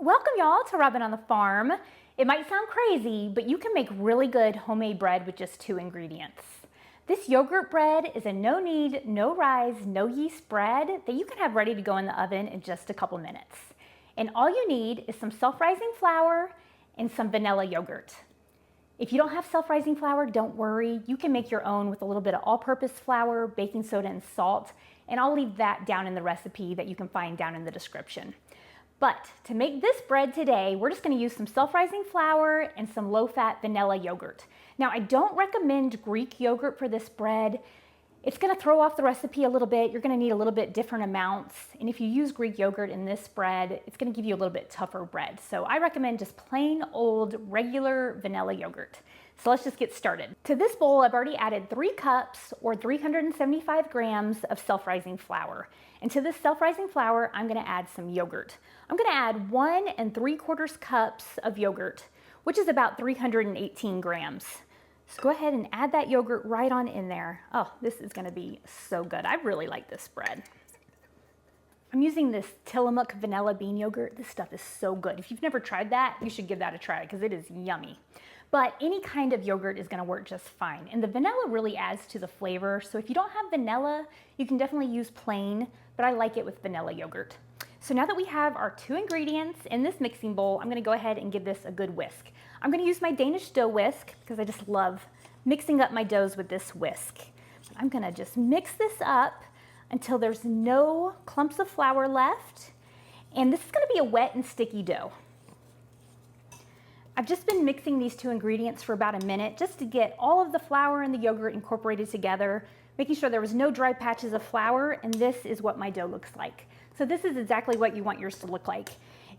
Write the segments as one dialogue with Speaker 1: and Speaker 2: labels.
Speaker 1: Welcome y'all to Robin on the Farm. It might sound crazy, but you can make really good homemade bread with just 2 ingredients. This yogurt bread is a no knead, no rise, no yeast bread that you can have ready to go in the oven in just a couple minutes. And all you need is some self-rising flour and some vanilla yogurt. If you don't have self-rising flour, don't worry. You can make your own with a little bit of all-purpose flour, baking soda, and salt. And I'll leave that down in the recipe that you can find down in the description. But to make this bread today, we're just going to use some self-rising flour and some low-fat vanilla yogurt. Now, I don't recommend Greek yogurt for this bread. It's going to throw off the recipe a little bit. You're going to need a little bit different amounts. And if you use Greek yogurt in this bread, it's going to give you a little bit tougher bread. So I recommend just plain old regular vanilla yogurt. So let's just get started. To this bowl, I've already added 3 cups or 375 grams of self-rising flour. And to this self-rising flour, I'm going to add some yogurt. I'm going to add 1 3/4 cups of yogurt, which is about 318 grams. So go ahead and add that yogurt right on in there. Oh, this is going to be so good. I really like this bread. I'm using this Tillamook vanilla bean yogurt. This stuff is so good. If you've never tried that, you should give that a try because it is yummy. But any kind of yogurt is going to work just fine. And the vanilla really adds to the flavor. So if you don't have vanilla, you can definitely use plain, but I like it with vanilla yogurt. So now that we have our 2 ingredients in this mixing bowl, I'm going to go ahead and give this a good whisk. I'm going to use my Danish dough whisk because I just love mixing up my doughs with this whisk. I'm going to just mix this up until there's no clumps of flour left. And this is going to be a wet and sticky dough. I've just been mixing these 2 ingredients for about a minute just to get all of the flour and the yogurt incorporated together, making sure there was no dry patches of flour, and this is what my dough looks like. So this is exactly what you want yours to look like.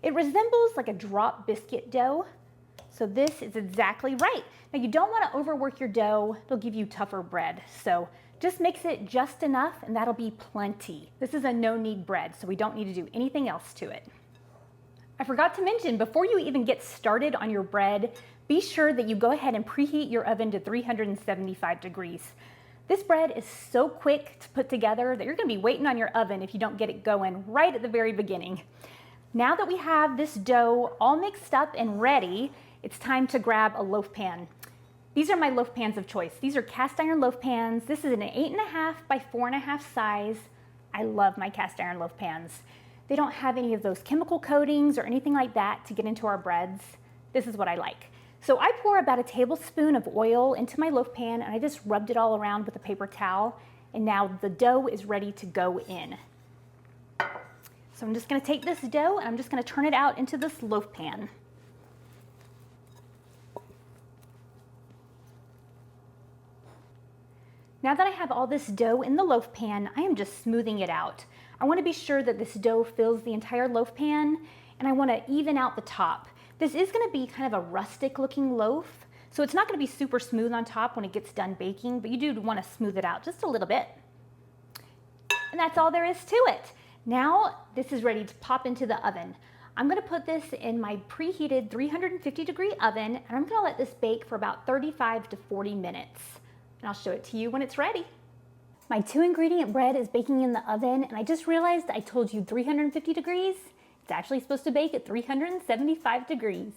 Speaker 1: It resembles like a drop biscuit dough. So this is exactly right. Now you don't want to overwork your dough. It'll give you tougher bread. So just mix it just enough and that'll be plenty. This is a no knead bread, so we don't need to do anything else to it. I forgot to mention, before you even get started on your bread, be sure that you go ahead and preheat your oven to 375 degrees. This bread is so quick to put together that you're going to be waiting on your oven if you don't get it going right at the very beginning. Now that we have this dough all mixed up and ready, it's time to grab a loaf pan. These are my loaf pans of choice. These are cast iron loaf pans. This is an 8.5 by 4.5 size. I love my cast iron loaf pans. They don't have any of those chemical coatings or anything like that to get into our breads. This is what I like. So I pour about a tablespoon of oil into my loaf pan and I just rubbed it all around with a paper towel. And now the dough is ready to go in. So I'm just going to take this dough and I'm just going to turn it out into this loaf pan. Now that I have all this dough in the loaf pan, I am just smoothing it out. I want to be sure that this dough fills the entire loaf pan, and I want to even out the top. This is going to be kind of a rustic looking loaf, so it's not going to be super smooth on top when it gets done baking, but you do want to smooth it out just a little bit. And that's all there is to it. Now this is ready to pop into the oven. I'm going to put this in my preheated 350 degree oven, and I'm going to let this bake for about 35 to 40 minutes. And I'll show it to you when it's ready. My 2 ingredient bread is baking in the oven, and I just realized I told you 350 degrees. It's actually supposed to bake at 375 degrees.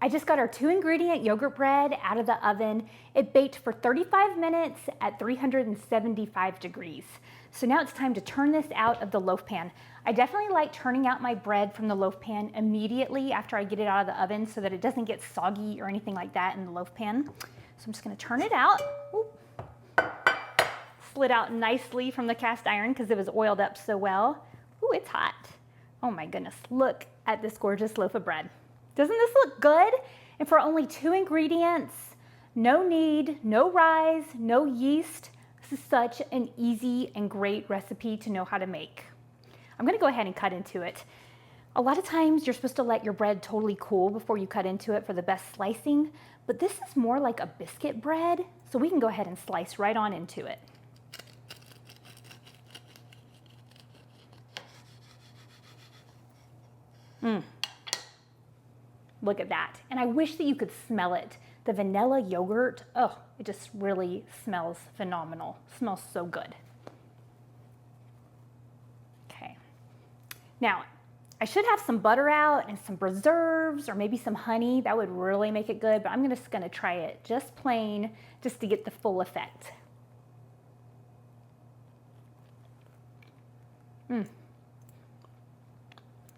Speaker 1: I just got our 2 ingredient yogurt bread out of the oven. It baked for 35 minutes at 375 degrees. So now it's time to turn this out of the loaf pan. I definitely like turning out my bread from the loaf pan immediately after I get it out of the oven so that it doesn't get soggy or anything like that in the loaf pan. So I'm just going to turn it out. Ooh. Slid out nicely from the cast iron because it was oiled up so well. Ooh, it's hot. Oh my goodness, look at this gorgeous loaf of bread. Doesn't this look good? And for only 2 ingredients, no knead, no rise, no yeast. This is such an easy and great recipe to know how to make. I'm going to go ahead and cut into it. A lot of times you're supposed to let your bread totally cool before you cut into it for the best slicing, but this is more like a biscuit bread, so we can go ahead and slice right on into it. Look at that. And I wish that you could smell it. The vanilla yogurt, oh, it just really smells phenomenal. It smells so good. Okay. Now, I should have some butter out and some preserves or maybe some honey. That would really make it good, but I'm just gonna try it just plain, just to get the full effect.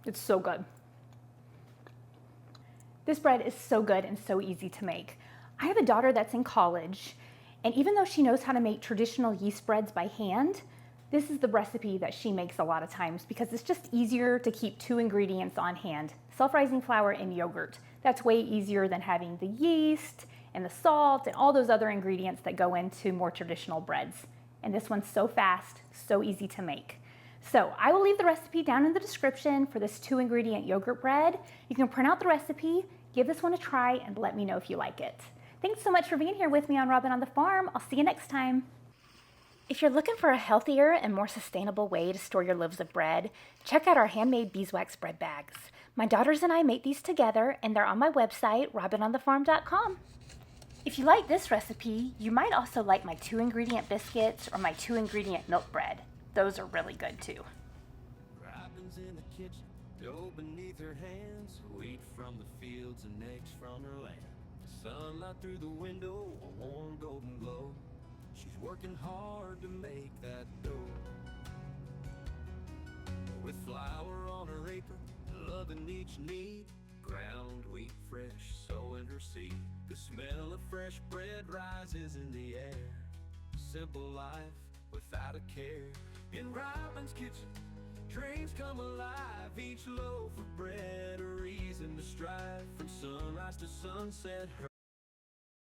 Speaker 1: It's so good. This bread is so good and so easy to make. I have a daughter that's in college, and even though she knows how to make traditional yeast breads by hand, this is the recipe that she makes a lot of times because it's just easier to keep 2 ingredients on hand, self-rising flour and yogurt. That's way easier than having the yeast and the salt and all those other ingredients that go into more traditional breads. And this one's so fast, so easy to make. So I will leave the recipe down in the description for this 2 ingredient yogurt bread. You can print out the recipe, give this one a try, and let me know if you like it. Thanks so much for being here with me on Robin on the Farm. I'll see you next time. If you're looking for a healthier and more sustainable way to store your loaves of bread, check out our handmade beeswax bread bags. My daughters and I make these together, and they're on my website, robinonthefarm.com. If you like this recipe, you might also like my 2 ingredient biscuits or my 2 ingredient milk bread. Those are really good too.
Speaker 2: Robin's in the kitchen, dough beneath her hands, wheat from the fields and eggs from her land. Sunlight through the window, a warm golden glow. She's working hard to make that dough. With flour on her apron, loving each knead, ground wheat fresh, sowing her seed. The smell of fresh bread rises in the air. Simple life without a care. In Robin's kitchen, dreams come alive. Each loaf of bread a reason to strive. From sunrise to sunset,